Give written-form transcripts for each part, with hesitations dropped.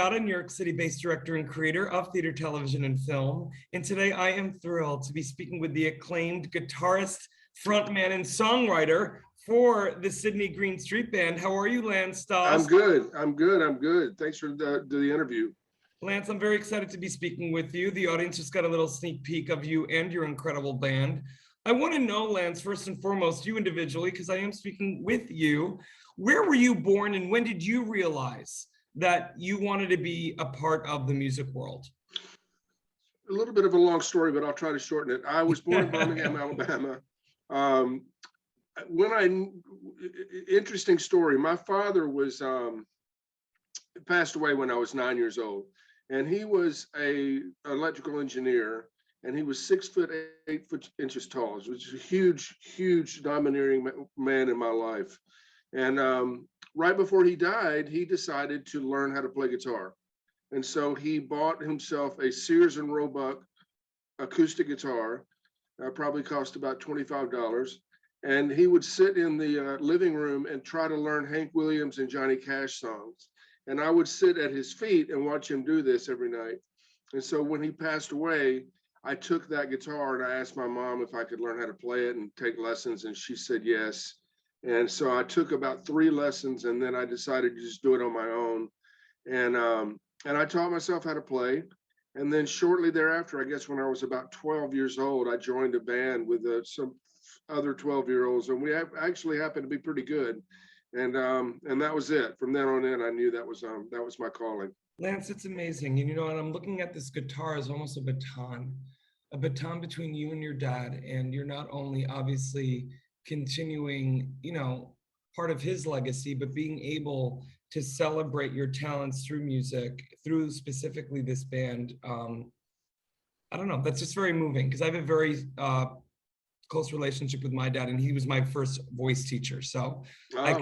Scott, a New York City-based director and creator of theater, television, and film. And today I am thrilled to be speaking with the acclaimed guitarist, frontman, and songwriter for the Sydney Green Street Band. How are you, Lance Doss? I'm good. I'm good. I'm good. Thanks for the interview. Lance, I'm very excited to be speaking with you. The audience just got a little sneak peek of you and your incredible band. I want to know, Lance, first and foremost, you individually, because I am speaking with you. Where were you born and when did you realize that you wanted to be a part of the music world? A little bit of a long story, but I'll try to shorten it. I was born in Birmingham, Alabama. Interesting story. My father was passed away when I was 9 years old, and he was an electrical engineer, and he was 6 foot 8 inches tall, which is a huge domineering man in my life. And right before he died, he decided to learn how to play guitar. And so he bought himself a Sears and Roebuck acoustic guitar, probably cost about $25. And he would sit in the living room and try to learn Hank Williams and Johnny Cash songs. And I would sit at his feet and watch him do this every night. And so when he passed away, I took that guitar and I asked my mom if I could learn how to play it and take lessons, and she said yes. And so I took about 3 lessons, and then I decided to just do it on my own. And I taught myself how to play. And then shortly thereafter, I guess when I was about 12 years old, I joined a band with some other 12-year-olds, and we actually happened to be pretty good. And that was it. From then on in, I knew that was my calling. Lance, it's amazing. And and I'm looking at this guitar as almost a baton between you and your dad. And you're not only obviously continuing, part of his legacy, but being able to celebrate your talents through music, through specifically this band. I don't know, that's just very moving, because I have a very close relationship with my dad, and he was my first voice teacher. So I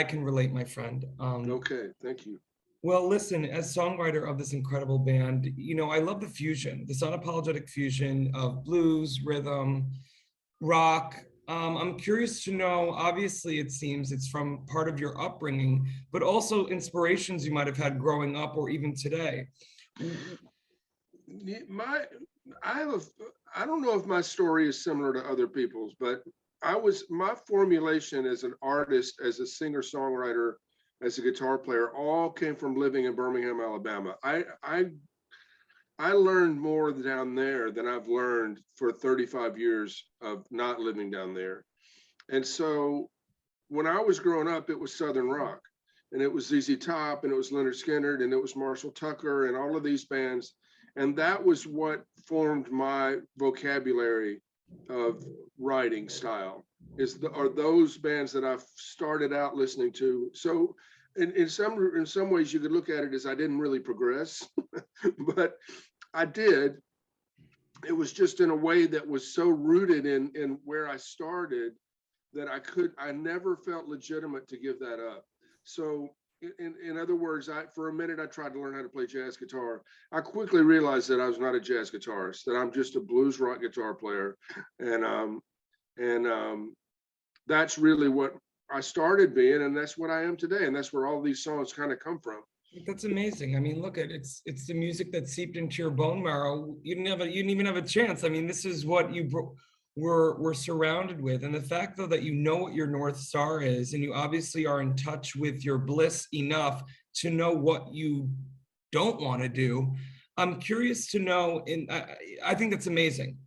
can relate, my friend. Okay, thank you. Well, listen, as songwriter of this incredible band, I love the fusion, this unapologetic fusion of blues, rhythm, rock. I'm curious to know, obviously it seems it's from part of your upbringing, but also inspirations you might have had growing up or even today. I don't know if my story is similar to other people's, but my formulation as an artist, as a singer-songwriter, as a guitar player, all came from living in Birmingham, Alabama. I learned more down there than I've learned for 35 years of not living down there. And so when I was growing up, it was Southern rock, and it was ZZ Top, and it was Leonard Skinner, and it was Marshall Tucker, and all of these bands. And that was what formed my vocabulary of writing style, are those bands that I've started out listening to. So in some ways you could look at it as I didn't really progress, but I did. It was just in a way that was so rooted in where I started that I never felt legitimate to give that up. So in other words, for a minute, I tried to learn how to play jazz guitar. I quickly realized that I was not a jazz guitarist, that I'm just a blues rock guitar player. And that's really what I started being, and that's what I am today. And that's where all these songs kind of come from. That's amazing. I mean, look at it's the music that seeped into your bone marrow. You didn't even have a chance. I mean, this is what you were surrounded with. And the fact, though, that you know what your North Star is, and you obviously are in touch with your bliss enough to know what you don't want to do. I'm curious to know, and I think that's amazing.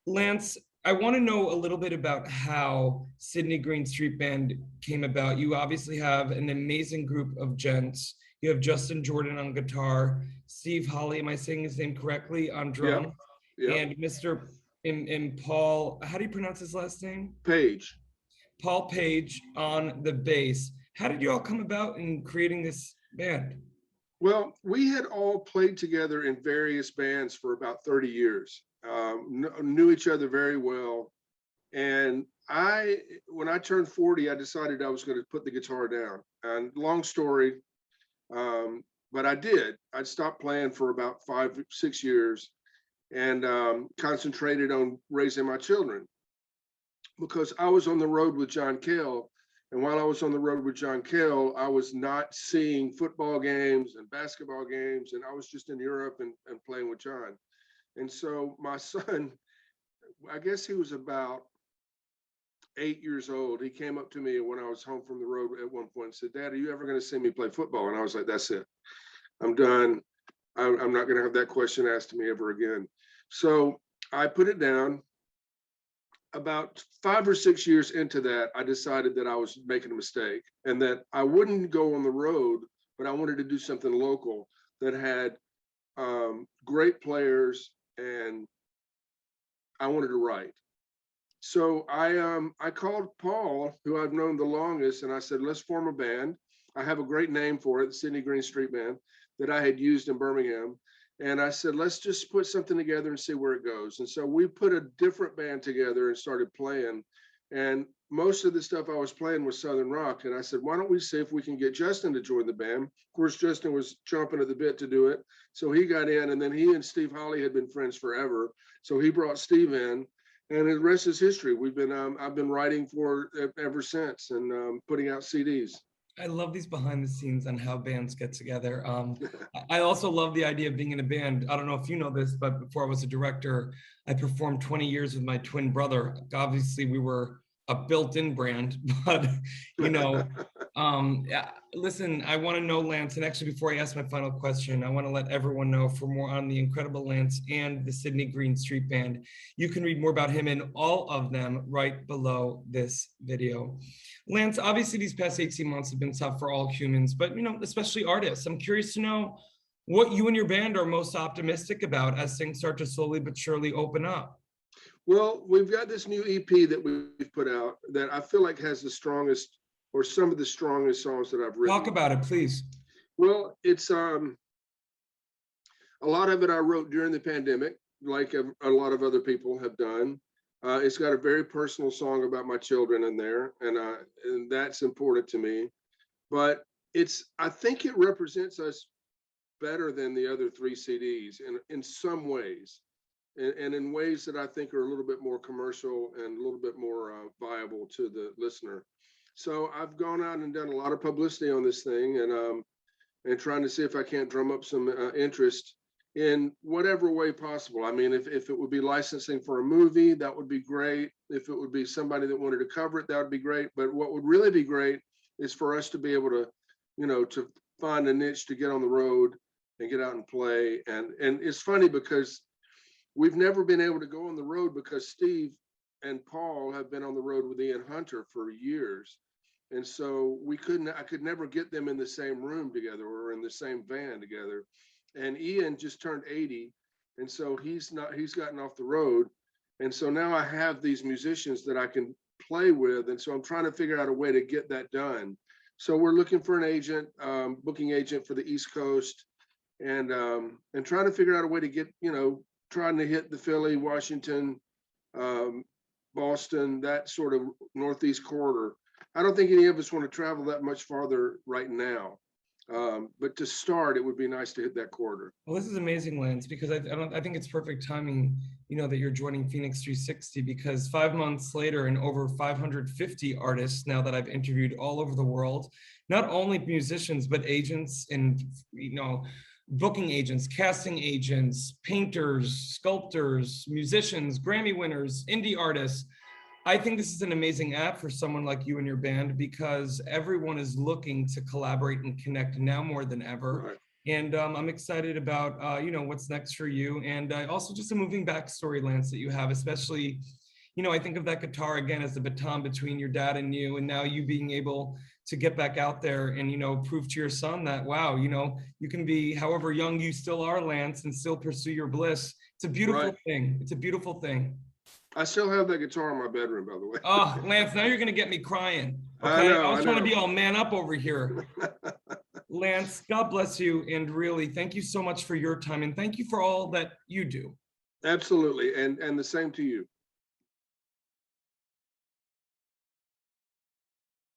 Lance, I want to know a little bit about how Sydney Green Street Band came about. You obviously have an amazing group of gents. You have Justin Jordan on guitar, Steve Holly, am I saying his name correctly, on drum, yep. And Mr. and Paul, how do you pronounce his last name? Page. Paul Page on the bass. How did you all come about in creating this band? Well, we had all played together in various bands for about 30 years. Knew each other very well. And when I turned 40, I decided I was going to put the guitar down. And long story, but I did. I'd stopped playing for about 5-6 years and concentrated on raising my children, because I was on the road with John Cale And while I was on the road with John Kell, I was not seeing football games and basketball games, and I was just in Europe and playing with John. And so my son, I guess he was about 8 years old. He came up to me when I was home from the road at one point and said, "Dad, are you ever going to see me play football?" And I was like, "That's it. I'm done. I'm not going to have that question asked to me ever again." So I put it down. About 5 or 6 years into that, I decided that I was making a mistake and that I wouldn't go on the road, but I wanted to do something local that had great players, and I wanted to write. So I called Paul, who I've known the longest, and I said, "Let's form a band." I have a great name for it, the Sydney Green Street Band, that I had used in Birmingham. And I said, "Let's just put something together and see where it goes." And so we put a different band together and started playing. And most of the stuff I was playing was Southern rock. And I said, "Why don't we see if we can get Justin to join the band?" Of course, Justin was chomping at the bit to do it. So he got in, and then he and Steve Holly had been friends forever. So he brought Steve in. And the rest is history. I've been writing for ever since, and putting out CDs. I love these behind the scenes on how bands get together. I also love the idea of being in a band. I don't know if you know this, but before I was a director, I performed 20 years with my twin brother. Obviously, we were a built-in brand, but yeah, listen, I want to know, Lance, and actually before I ask my final question, I want to let everyone know for more on the incredible Lance and the Sydney Green Street Band. You can read more about him and all of them right below this video. Lance, obviously these past 18 months have been tough for all humans, but especially artists. I'm curious to know what you and your band are most optimistic about as things start to slowly but surely open up. Well, we've got this new EP that we've put out that I feel like has the strongest, or some of the strongest songs that I've written. Talk about it, please. Well, it's a lot of it I wrote during the pandemic, like a lot of other people have done. It's got a very personal song about my children in there, and that's important to me. But I think it represents us better than the other 3 CDs in some ways. And in ways that I think are a little bit more commercial and a little bit more viable to the listener. So I've gone out and done a lot of publicity on this thing, and trying to see if I can't drum up some interest in whatever way possible. I mean, if it would be licensing for a movie, that would be great. If it would be somebody that wanted to cover it, that would be great. But what would really be great is for us to be able to, to find a niche to get on the road and get out and play. And it's funny because we've never been able to go on the road because Steve and Paul have been on the road with Ian Hunter for years. And so I could never get them in the same room together or in the same van together. And Ian just turned 80. And so he's gotten off the road. And so now I have these musicians that I can play with. And so I'm trying to figure out a way to get that done. So we're looking for an agent, booking agent for the East Coast, and trying to figure out a way to get, trying to hit the Philly, Washington, Boston, that sort of Northeast corridor. I don't think any of us want to travel that much farther right now. But to start, it would be nice to hit that corridor. Well, this is amazing, Lance, because I think it's perfect timing, that you're joining FENIX 360, because 5 months later and over 550 artists now that I've interviewed all over the world, not only musicians, but agents and, booking agents, casting agents, painters, sculptors, musicians, Grammy winners, indie artists. I think this is an amazing app for someone like you and your band, because everyone is looking to collaborate and connect now more than ever. Right. And I'm excited about, what's next for you. And also just a moving backstory, Lance, that you have, especially, I think of that guitar again as the baton between your dad and you, and now you being able to get back out there and, prove to your son that, wow, you can be however young you still are, Lance, and still pursue your bliss. It's a beautiful thing. It's a beautiful thing. I still have that guitar in my bedroom, by the way. Oh, Lance, now you're going to get me crying. Okay. I was trying to be all man up over here. Lance, God bless you. And really, thank you so much for your time. And thank you for all that you do. Absolutely. And the same to you.